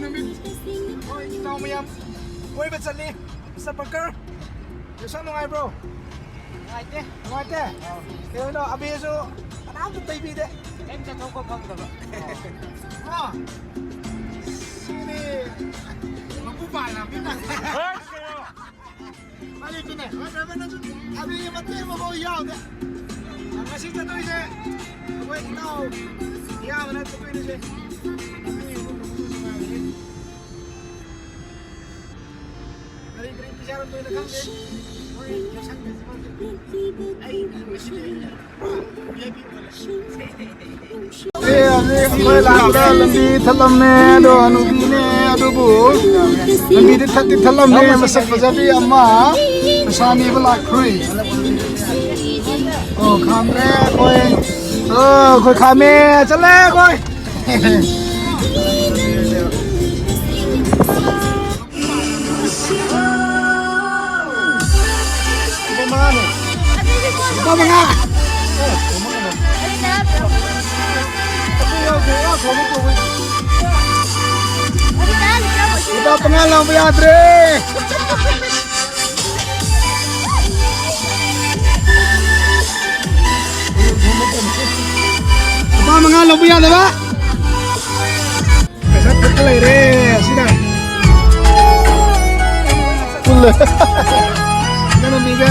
numit. Ikaw mo yan. Koiba chali. Sa burger. Yaoshang nungai bro. Nungai te. Kaya no, abiso. Anam to tayo bide. Em sa Thoubal phangdaba. Sini. Magpupal na kita. Mali ko na. Abi mati mo mo yaw de. Ang masita to ise. Wait now. Yaw na to ise. Lambi thalamne do anubine adubu lambi de thatti thalamne masak fajabi amma sani bala khrui oh khamre koi oh koi khame chale koi Mga Ito pangalan mo Adre. Apa pangalan mo yan, ba? Kasat betul re, sida. Pulle. Jangan biga.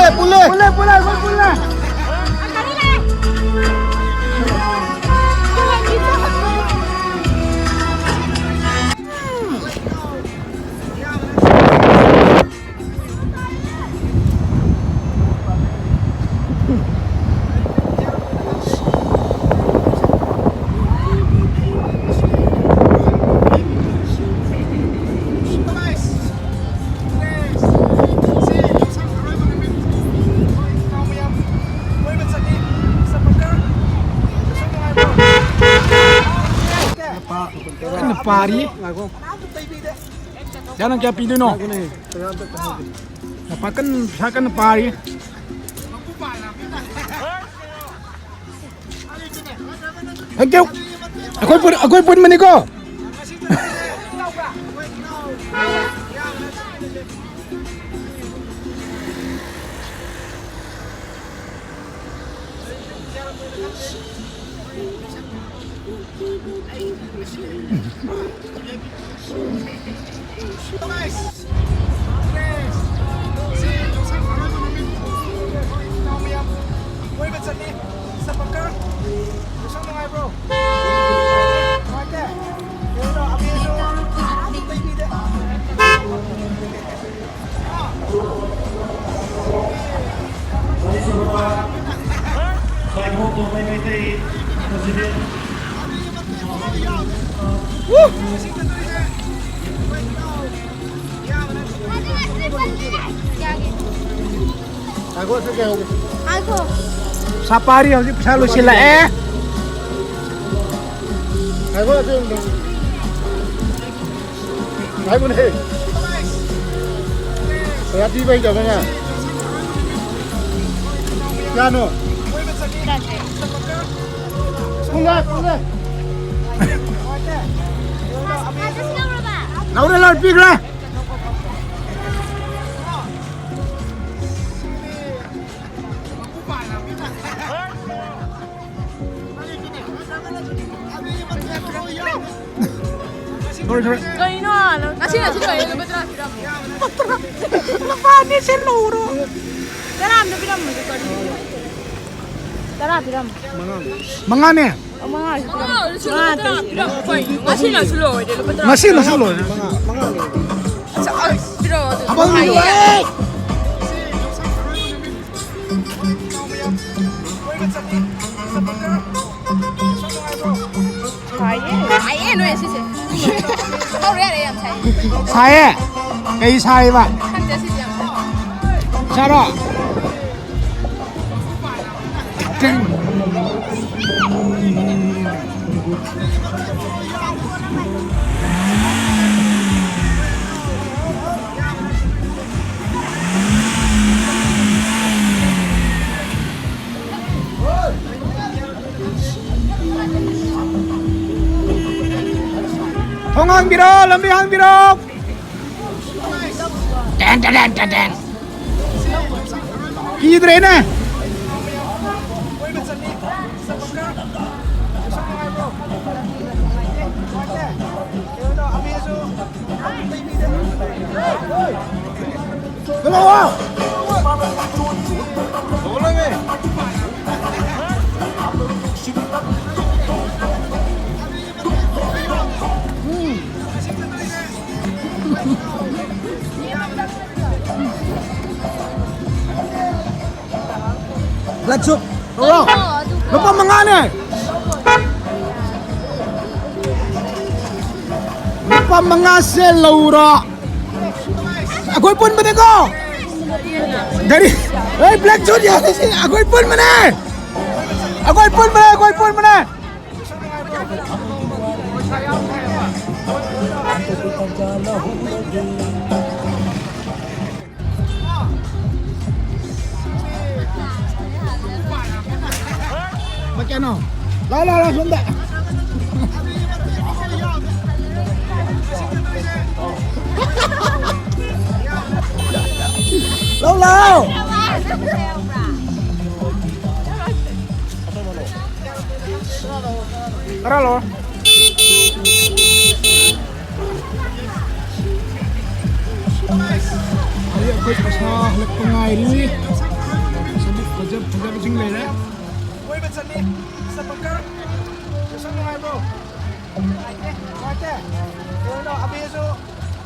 Pule. Pari, jangan kaya pilih no. Napakan sakan pari. Agak, aku pun meniko. Aku Sapari harus selalu sila Aku tu. Aku ni. Saya tiba di mana? Jano. Punga. Naura lor pigra. Kayo na, kasi kayo na betul. Lepas ni seluruh. Dalam dah biram mesti kau. Dalam biram. Mangan ni? Mangan. Masih nak suluh je lepas. Masih nak suluh. Mangan. Abang ni. Saya nu sih. Kau lihat yang saya. Kayak saya pak. Cara. hangbirak, lambi hangbirak. Dan. Kidre na. Dalawa. Let's go. Lupa mangane. Lupa mangase Laura. Ako'y pun mana ko? Dari, black suit ya. Ako'y pun mana? Ako'y pun mana? Macam mana? Lah, sunda. Lâu. Tara lo. Ayo aku pasal lek pengai ni. Sebut kerja kucing lele. Woi betul ni. Sepakar. Kesan mengai bro. Mate. Kalau habis tu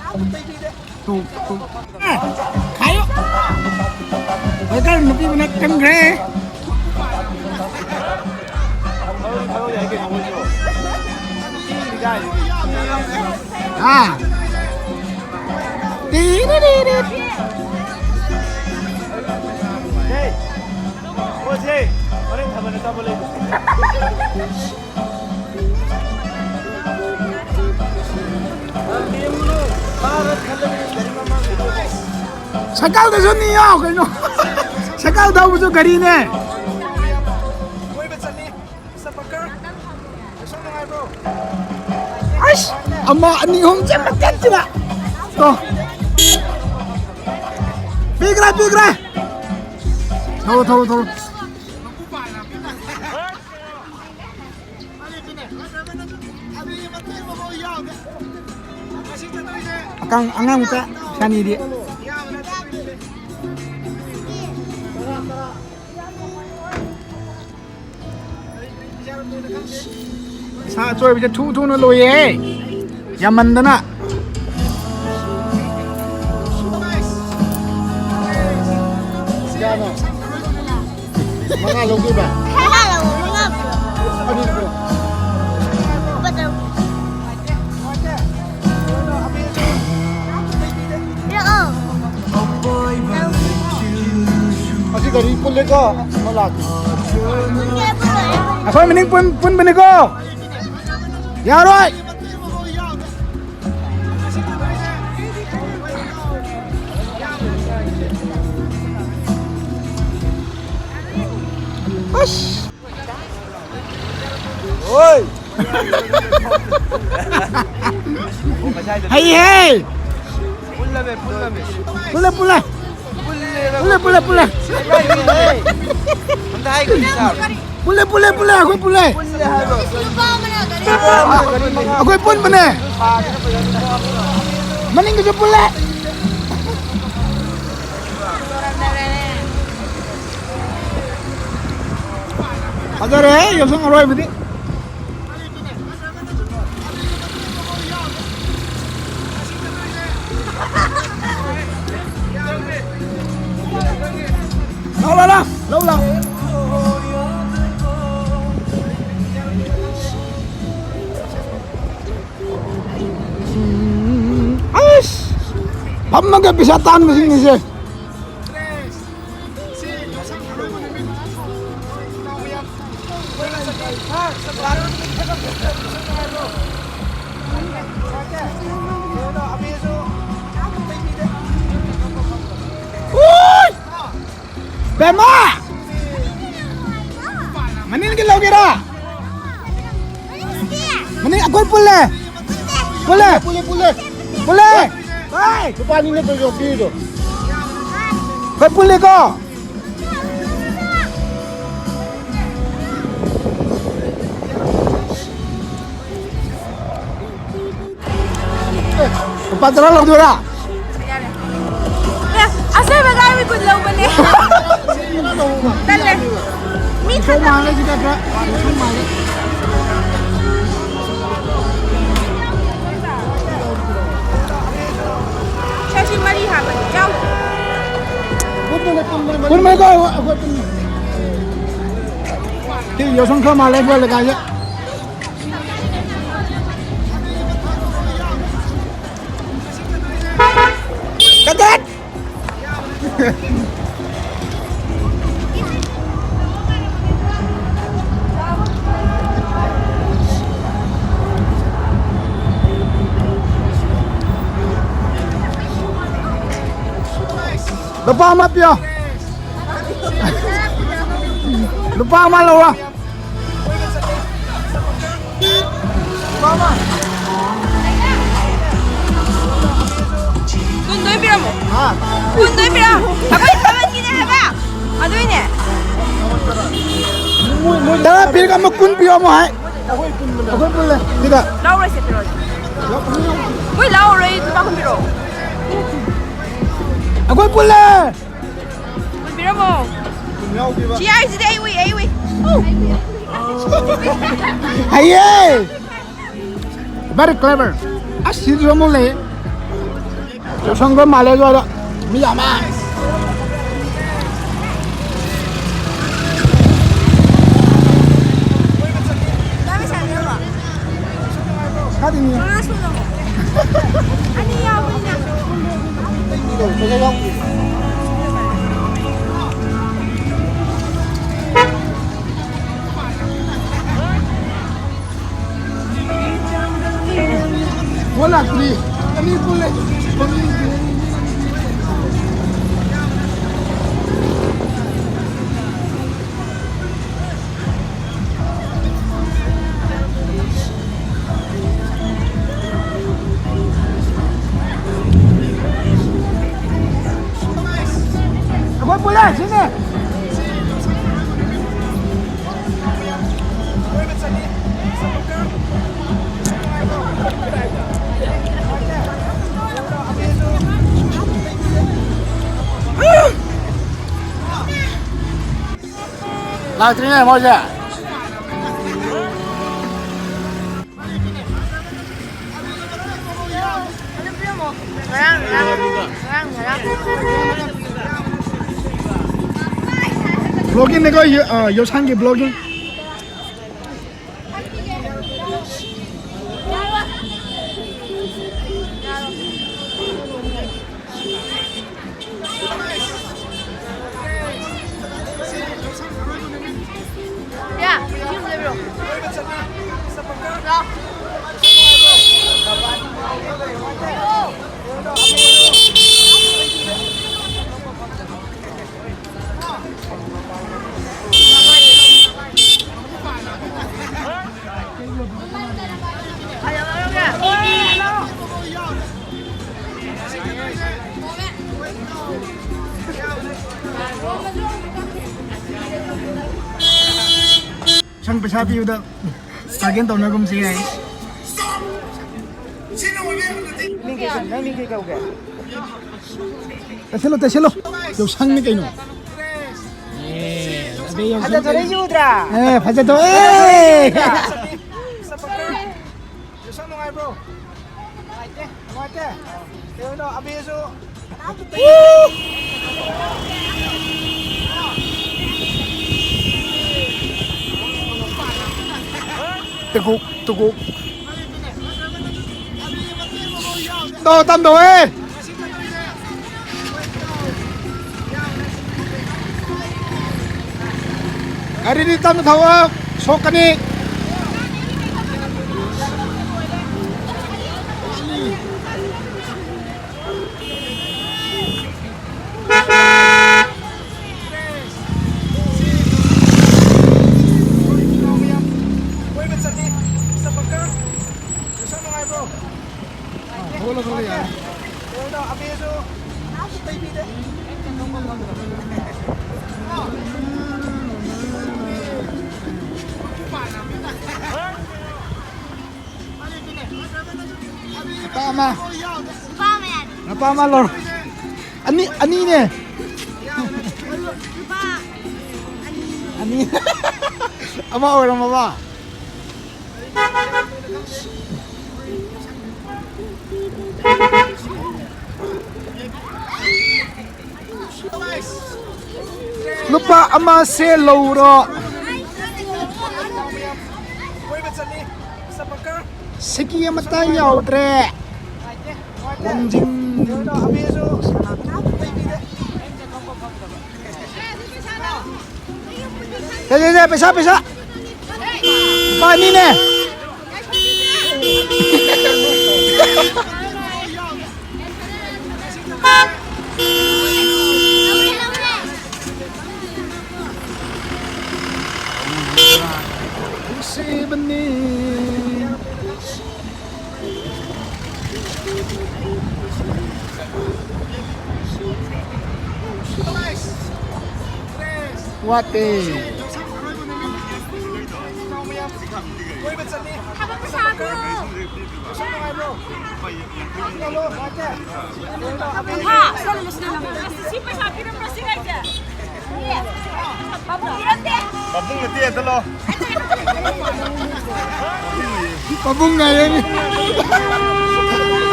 aku baby deh. Tu. Kayo. Bakal mesti menekan gre. Ah. Tirit. Hey. Oje, orang thaban Thoubal. Sakal dah sunyi ya, kau Sakal dah bujuk gari ni. Aish, amma ni hom cepat cina. Toh, pigra. Tahu. Akang angang muka sani dia. Sa trôi bây giờ thu nó lôi ấy, nhà mình đó nè. Mana lagi ba? Ano bro? Betul. Ya. Masih dari pun lega, malah. Aku mending pun benego. Ya rồi. Ash. Oi. Hey. Pula. Pula, aku pula. Aku pun mana? Mending kerja pula. Ada Yaoshang aroiba ni. Lâu lắm. Pamang kepisatan mesin ni sih. Bema, manin kita kira. Manin aku pula. Boleh. Boleh. Hai. Depan ini berjoki tu. Kau boleh kau. Empat terlalu tu dah. Ya, asal bagai ikut lau balik. Dalam. Mi Kau mana juga kau? Kau mana? Saya mari haban. Jauh. Pun mereka aku pun. Thì Yaoshang kau mana lagi boleh kaya? Kaget. Lupa amat ya. Lupa amat lo. Lupa amat. Kundoy pira mo. Ah. Kundoy pira. Ako taman gina haba. Ano ini? Dah pilih kamu kun pion mo hai. Aku boleh. Tidak. Lau rai sepiro. Woi lau rai tu bakun piro. Aku boleh. Kun piro mo. Si ai si ai wei. Aye. Very clever. Asyik kamu le. Yaoshang kau mana lagi ada? Miyama. Dami sana mo. Kadi ni. Masuk mo. Ani ya wina. Bola kiri. Ini boleh. Aku boleh sini. Lah sini mau je. Vlogging देखो Yaoshang की vlogging. Ya, cium dia bro. Sang pesapi udah bagian tahun aku mesti ini. Teselo. Yaoshang ni kaino. Ada tu lagi udra. Fajar tu. Yaoshang nungai bro. Mate. Yo no habis tu. Teguk. Tam đồ ê. Hari ni tam tahu sok ni. Kaya no, abiso. Baby de. Napama. Pama yan. Napama lor. Ani ne. Pa. Ani. Ama orang mama. Lupa ama se loro. Koiba chani. Sa pagka. Seki mata yaudre. Wanjing. Kaya no, abiso. Baby de. Pesa. Apa ini ne? Si benih. What Koiba chani. Habang masabi mo. Gusto mo nga bro? Hello, wate. Kaya no, abiso. Ha, saan mo sila naman? Si masabi ng masinay ka. Yes. Pabukiran din. Babung na tiyan talo. Pabungay yan.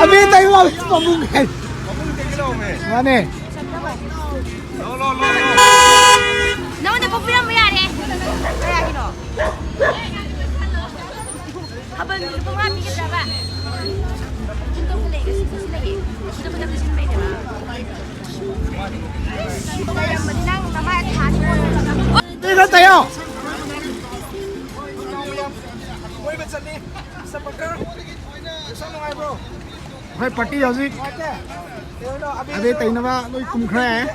Abi tayo mo pabungay. Babung na kilo me. Mane? Lo. Naman na pabukiran mo yan eh. Kaya gino. Habang bumami ka ba? Ito ko lang kasi sila eh. Ito ko lang kasi sila eh. Kaya madinang naman hati. Tinggal tayo. Koiba chani. Sa pagka. Gusto mo nga bro? Okay, party hauzik. Wate. Kaya no, abiso. Abi tayo na ba? Loy kumkre.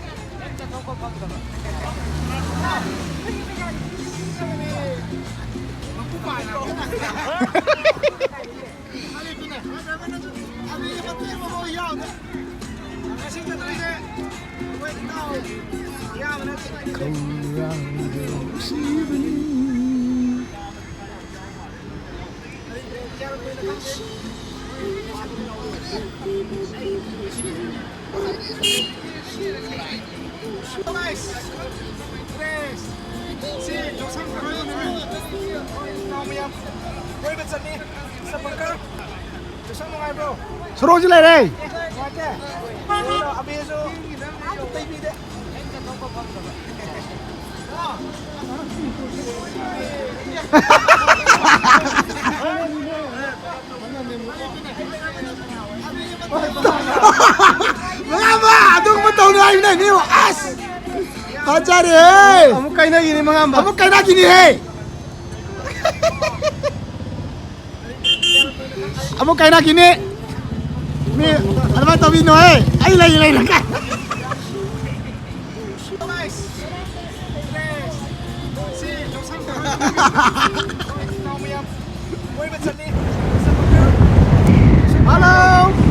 Koiba chani. Sa pagka. Gusto mo nga bro? Suruh sila rin. Wate. Kaya no, abiso. Baby de. Mengapa? Adung betul na ini ni as. Pacari hey. Kamu kain lagi ni mengamba. Kamu kayak gini hey. Kamu kayak gini. Ni ano ba tabi no hey. Ay lay ka. Halo.